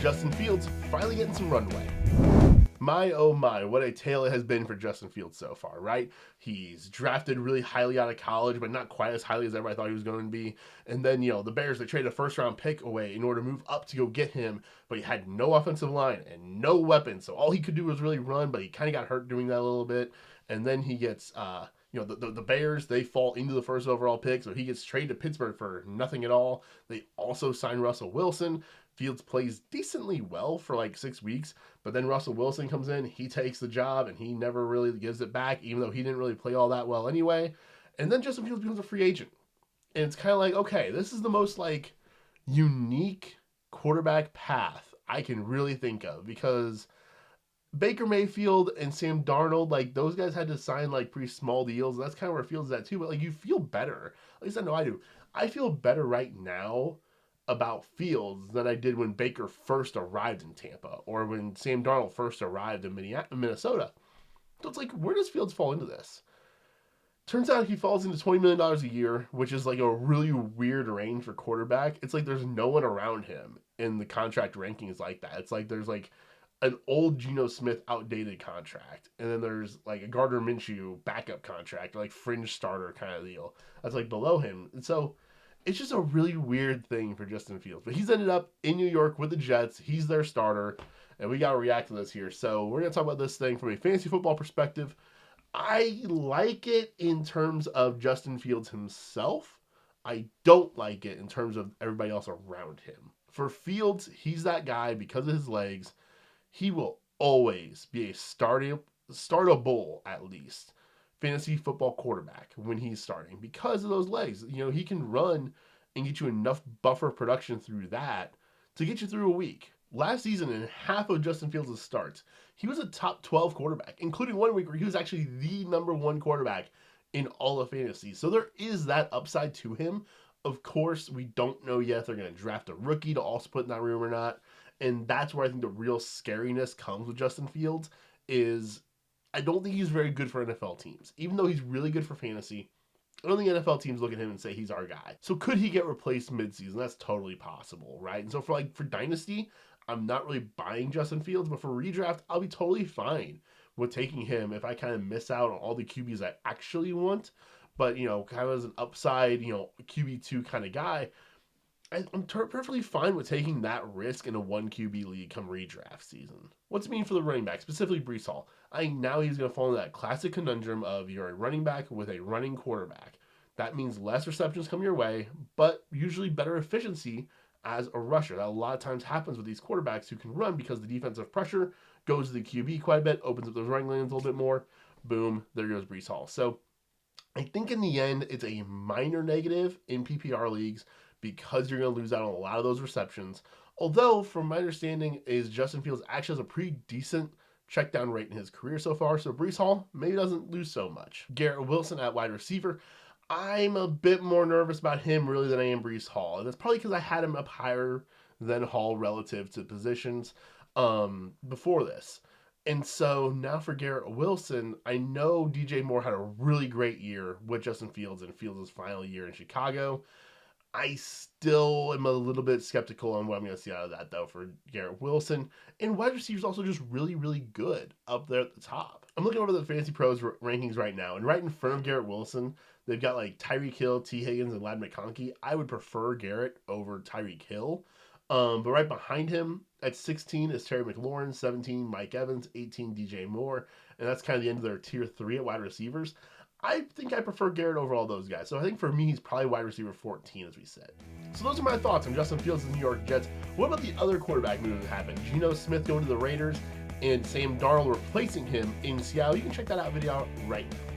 Justin Fields finally getting some runway. My oh my, what a tale it has been for Justin Fields so far, right? He's drafted really highly out of college, but not quite as highly as everybody thought he was going to be. And then, the Bears, they traded a first round pick away in order to move up to go get him, but he had no offensive line and no weapons. So all he could do was really run, but he kind of got hurt doing that a little bit. And then he gets, the Bears, they fall into the first overall pick, so he gets traded to Pittsburgh for nothing at all. They also signed Russell Wilson. Fields plays decently well for like 6 weeks, but then Russell Wilson comes in, he takes the job, and he never really gives it back, even though he didn't really play all that well anyway. And then Justin Fields becomes a free agent. And it's kind of like, okay, this is the most like unique quarterback path I can really think of, because Baker Mayfield and Sam Darnold, like those guys had to sign like pretty small deals, and that's kind of where Fields is at too. But like you feel better, at least I know I do. I feel better right now about Fields than I did when Baker first arrived in Tampa or when Sam Darnold first arrived in Minnesota. So it's like, where does Fields fall into this? Turns out he falls into $20 million a year, which is like a really weird range for quarterback. It's like there's no one around him in the contract rankings like that. It's like there's like an old Geno Smith outdated contract, and then there's like a Gardner Minshew backup contract, or like fringe starter kind of deal that's like below him. And so it's just a really weird thing for Justin Fields. But he's ended up in New York with the Jets. He's their starter, and we got to react to this here. So we're going to talk about this thing from a fantasy football perspective. I like it in terms of Justin Fields himself. I don't like it in terms of everybody else around him. For Fields, he's that guy because of his legs. He will always be a startable, at least, fantasy football quarterback when he's starting because of those legs. He can run and get you enough buffer production through that to get you through a week. Last season, in half of Justin Fields' starts, he was a top 12 quarterback, including 1 week where he was actually the number 1 quarterback in all of fantasy. So there is that upside to him. Of course, we don't know yet if they're going to draft a rookie to also put in that room or not. And that's where I think the real scariness comes with Justin Fields is I don't think he's very good for NFL teams. Even though he's really good for fantasy, I don't think NFL teams look at him and say he's our guy. So could he get replaced midseason? That's totally possible, right? And so for Dynasty, I'm not really buying Justin Fields, but for redraft, I'll be totally fine with taking him if I kind of miss out on all the QBs I actually want. But, kind of as an upside, QB2 kind of guy, I'm perfectly fine with taking that risk in a 1 QB league come redraft season. What's it mean for the running back, specifically Breece Hall? I think now he's going to fall into that classic conundrum of you're a running back with a running quarterback. That means less receptions come your way, but usually better efficiency as a rusher. That a lot of times happens with these quarterbacks who can run because the defensive pressure goes to the QB quite a bit, opens up those running lanes a little bit more. Boom, there goes Breece Hall. So I think in the end, it's a minor negative in PPR leagues because you're going to lose out on a lot of those receptions. Although, from my understanding, is Justin Fields actually has a pretty decent check down rate in his career so far. So Breece Hall maybe doesn't lose so much. Garrett Wilson at wide receiver. I'm a bit more nervous about him really than I am Breece Hall. And that's probably because I had him up higher than Hall relative to positions before this. And so now for Garrett Wilson, I know DJ Moore had a really great year with Justin Fields and Fields' final year in Chicago. I still am a little bit skeptical on what I'm going to see out of that, though, for Garrett Wilson. And wide receivers also just really, really good up there at the top. I'm looking over the Fantasy Pros rankings right now, and right in front of Garrett Wilson, they've got like Tyreek Hill, T. Higgins, and Ladd McConkey. I would prefer Garrett over Tyreek Hill. But right behind him at 16 is Terry McLaurin, 17 Mike Evans, 18 DJ Moore, and that's kind of the end of their tier 3 at wide receivers. I think I prefer Garrett over all those guys. So I think for me, he's probably wide receiver 14, as we said. So those are my thoughts on Justin Fields and the New York Jets. What about the other quarterback moves that happened? Geno Smith going to the Raiders and Sam Darnold replacing him in Seattle. You can check that out video right now.